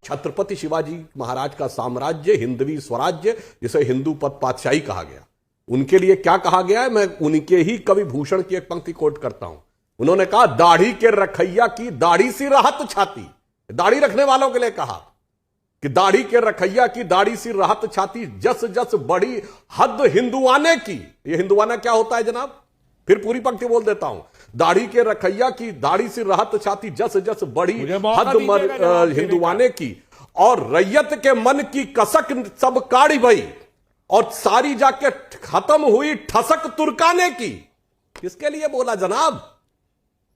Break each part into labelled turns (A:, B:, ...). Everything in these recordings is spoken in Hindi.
A: छत्रपति शिवाजी महाराज का साम्राज्य, हिंदवी स्वराज्य, जिसे हिंदू पद पातशाही कहा गया, उनके लिए क्या कहा गया है? मैं उनके ही कवि भूषण की एक पंक्ति कोट करता हूं। उन्होंने कहा, दाढ़ी के रखैया की दाढ़ी सी राहत छाती। दाढ़ी रखने वालों के लिए कहा कि दाढ़ी के रखैया की दाढ़ी सी राहत छाती, जस जस बड़ी हद हिंदुआने की। ये हिंदुआना क्या होता है जनाब? फिर पूरी पंक्ति बोल देता हूं। दाढ़ी के रखैया की दाढ़ी सी राहत छाती, जस जस बड़ी हद हिंदुआने की, और रैयत के मन की कसक सब काढ़ी भई, और सारी जाके खत्म हुई ठसक तुर्काने की। किसके लिए बोला जनाब?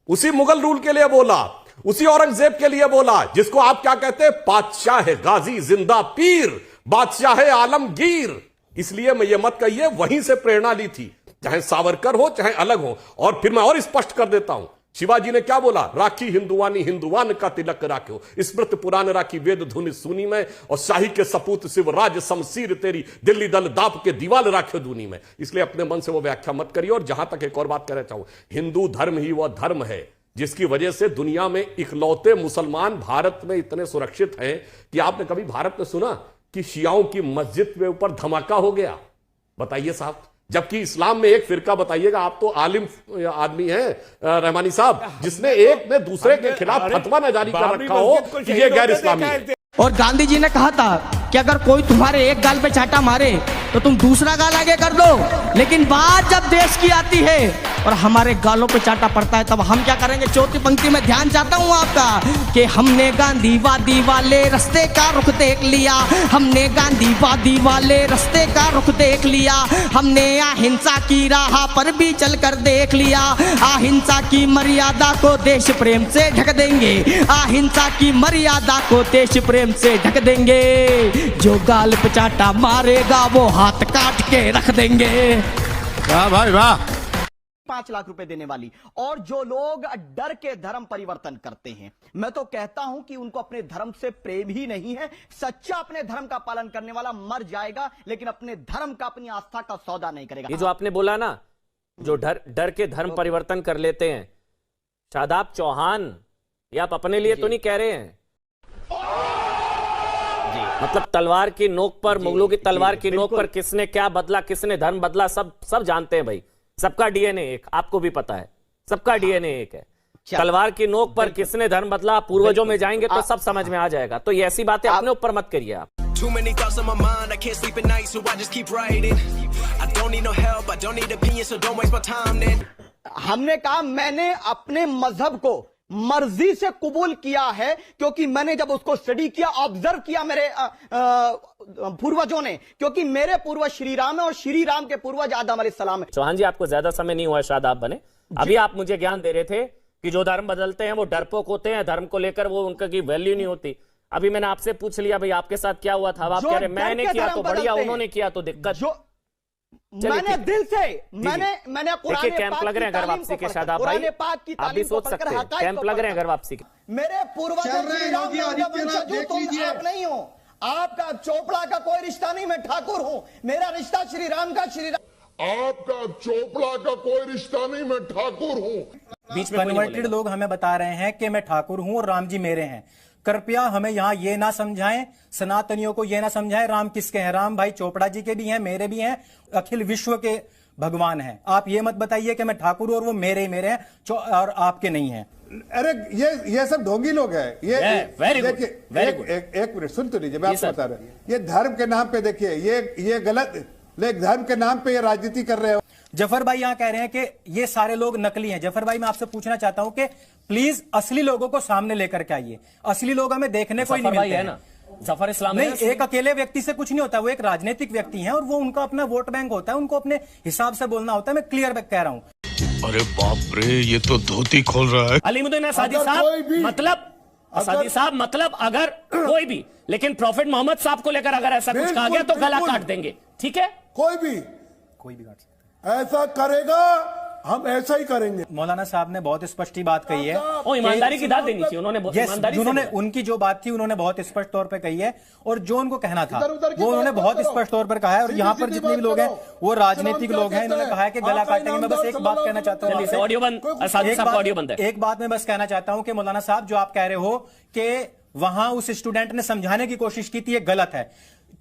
A: उसी मुगल रूल के लिए बोला, उसी औरंगजेब के लिए बोला, जिसको आप क्या कहते हैं? बादशाह है गाजी जिंदा पीर, बादशाह है आलमगीर। इसलिए मैं ये मत कहिए, वहीं से प्रेरणा ली थी, चाहे सावरकर हो चाहे अलग हो। और फिर मैं और स्पष्ट कर देता हूं, शिवाजी ने क्या बोला? राखी हिंदुआनी हिंदुआन का तिलक राखो, स्मृत पुराण राखी वेद धुनि सुनी में, और शाही के सपूत शिवराज शमशीर तेरी, दिल्ली दल दाप के दीवाल राखो दूनी में। इसलिए अपने मन से वो व्याख्या मत करिए। और जहां तक एक और बात कहना चाहूं, हिंदू धर्म ही वह धर्म है जिसकी वजह से दुनिया में इकलौते मुसलमान भारत में इतने सुरक्षित हैं कि आपने कभी भारत में सुना कि शियाओं की मस्जिद के ऊपर धमाका हो गया? बताइए साहब। जबकि इस्लाम में एक फिरका, बताइएगा, आप तो आलिम आदमी हैं रहमानी साहब, जिसने एक ने दूसरे के खिलाफ फतवा न जारी कर रखा हो कि ये गैर इस्लामी है।
B: और गांधी जी ने कहा था कि अगर कोई तुम्हारे एक गाल पे चाटा मारे तो तुम दूसरा गाल आगे कर दो। लेकिन बात जब देश की आती है और हमारे गालों पे चाटा पड़ता है, तब हम क्या करेंगे? चौथी पंक्ति में ध्यान चाहता हूं आपका कि हमने गांधीवादी वाले रास्ते का रुख देख लिया, हमने गांधीवादी वाले रास्ते का रुख देख लिया, हमने अहिंसा की राह पर भी चलकर देख लिया। अहिंसा की मर्यादा को देश प्रेम से ढक देंगे, अहिंसा की मर्यादा को देश प्रेम से ढक देंगे। जो गाल पे चाटा मारेगा वो हाथ काट के रख देंगे।
C: वाह भाई वाह।
D: 5 लाख रुपए देने वाली। और जो लोग डर के धर्म परिवर्तन करते हैं, मैं तो कहता हूं कि उनको अपने धर्म से प्रेम ही नहीं है। सच्चा अपने धर्म का पालन करने वाला मर जाएगा, लेकिन अपने धर्म का, अपनी आस्था का सौदा नहीं करेगा।
E: ये जो आपने बोला ना, जो डर के धर्म परिवर्तन कर लेते हैं, शादाब चौहान, ये आप अपने लिए तो नहीं कह रहे हैं? मतलब तलवार की नोक पर, मुगलों की तलवार की नोक पर किसने क्या बदला, किसने धर्म बदला, सब जानते हैं भाई। सबका डीएनए एक, आपको भी पता है, सबका डीएनए एक है। तलवार की नोक पर किसने धर्म बदला, पूर्वजों में जाएंगे तो सब समझ में आ जाएगा। तो ये ऐसी बातें अपने ऊपर मत करिए आप।
F: Too many thoughts on my mind, I can't sleep at night, so I just keep writing. I don't need no help, I don't need opinions, so don't waste my time then.
D: हमने कहा, मैंने अपने मजहब को मर्जी से कबूल किया है, क्योंकि मैंने जब उसको स्टडी किया, ऑब्जर्व किया मेरे पूर्वजों ने, क्योंकि मेरे पूर्वज श्री राम है और श्री राम के पूर्वज आदम अलैहिस्सलाम है।
E: चौहान जी, आपको ज्यादा समय नहीं हुआ है शायद आप बने। अभी आप मुझे ज्ञान दे रहे थे कि जो धर्म बदलते हैं वो डरपोक होते हैं, धर्म को लेकर वो उनका की वैल्यू नहीं होती। अभी मैंने आपसे पूछ लिया भाई आपके साथ क्या हुआ था, आप कह रहे मैंने किया तो बढ़िया, उन्होंने किया तो दिक्कत।
D: मैंने दिल से, मैंने कुरान
E: कैंप लग रहे हैं घर वापसी के शादाब भाई, आप भी सोच सकते हैं कैंप लग रहे हैं घर वापसी के।
D: मेरे पूर्वज आप नहीं हो, आपका चोपड़ा का कोई रिश्ता नहीं, मैं ठाकुर हूं, मेरा रिश्ता श्री राम का, श्री राम।
G: आपका चोपड़ा का कोई रिश्ता नहीं, मैं ठाकुर हूं।
H: बीच में कन्वर्टेड लोग हमें बता रहे हैं कि मैं ठाकुर हूं और राम जी मेरे हैं। कृपया हमें यहाँ ये ना समझाएं, सनातनियों को ये ना समझाएं राम किसके हैं। राम भाई चोपड़ा जी के भी हैं, मेरे भी हैं, अखिल विश्व के भगवान हैं। आप ये मत बताइए कि मैं ठाकुर हूं और वो मेरे हैं और आपके नहीं हैं।
G: अरे ये सब ढोंगी लोग हैं। ये एक मिनट सुन तो लीजिए, मैं आपको बता रहा हूं। ये धर्म के नाम पे देखिए, ये गलत, लेकिन धर्म के नाम पे ये राजनीति कर रहे हो।
H: जफर भाई यहाँ कह रहे हैं कि ये सारे लोग नकली हैं। जफर भाई, मैं आपसे पूछना चाहता हूं कि प्लीज असली लोगों को सामने लेकर के आइए। असली लोग हमें देखने को ही नहीं मिलते हैं।
E: जफर इस्लाम
H: नहीं, एक अकेले व्यक्ति से कुछ नहीं होता, वो एक राजनीतिक व्यक्ति हैं और वो उनका अपना वोट बैंक होता है, उनको अपने हिसाब से बोलना होता है। मैं क्लियर कह रहा हूं।
C: अरे बाप रे, ये तो धोती खोल रहा है।
E: अलीमुद्दीन सादी साहब, मतलब सादी साहब, मतलब अगर कोई भी, लेकिन प्रॉफिट मोहम्मद साहब को लेकर अगर ऐसा कुछ कहा गया तो गला काट देंगे, ठीक है?
G: कोई भी
H: काट सकता
G: ऐसा करेगा, हम ऐसा ही करेंगे।
H: मौलाना साहब ने बहुत स्पष्ट ही बात कही है।
E: और ईमानदारी की दाद देनी चाहिए उन्होंने,
H: उन्होंने उनकी जो बात थी उन्होंने बहुत स्पष्ट तौर पे कही है, और जो उनको कहना था वो उन्होंने बहुत स्पष्ट तौर पर कहा है। और यहाँ पर जितने भी लोग हैं वो राजनीतिक लोग हैं, इन्होंने कहा है कि गला काटेंगे। मैं बस एक बात कहना चाहता हूँ,
E: ऑडियो बंद है।
H: एक बात मैं बस कहना चाहता हूँ कि मौलाना साहब, जो आप कह रहे हो कि वहां उस स्टूडेंट ने समझाने की कोशिश की थी ये गलत है।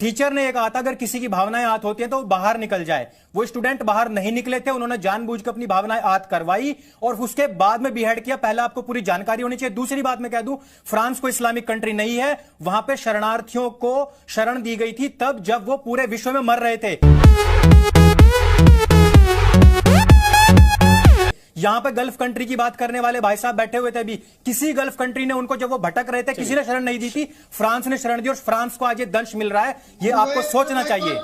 H: टीचर ने ये कहा था अगर किसी की भावनाएं आहत होती हैं तो वो बाहर निकल जाए। वो स्टूडेंट बाहर नहीं निकले थे, उन्होंने जानबूझकर अपनी भावनाएं आहत करवाई और उसके बाद में बिहेड किया। पहले आपको पूरी जानकारी होनी चाहिए। दूसरी बात मैं कह दूं, फ्रांस को इस्लामिक कंट्री नहीं है, वहां पे शरणार्थियों को शरण दी गई थी तब जब वो पूरे विश्व में मर रहे थे। यहां पे गल्फ कंट्री की बात करने वाले भाई साहब बैठे हुए थे अभी, किसी गल्फ कंट्री ने उनको, जब वो भटक रहे थे, किसी ने शरण नहीं दी थी। फ्रांस ने शरण दी और फ्रांस को आज ये दंश मिल रहा है। ये आपको सोचना चाहिए।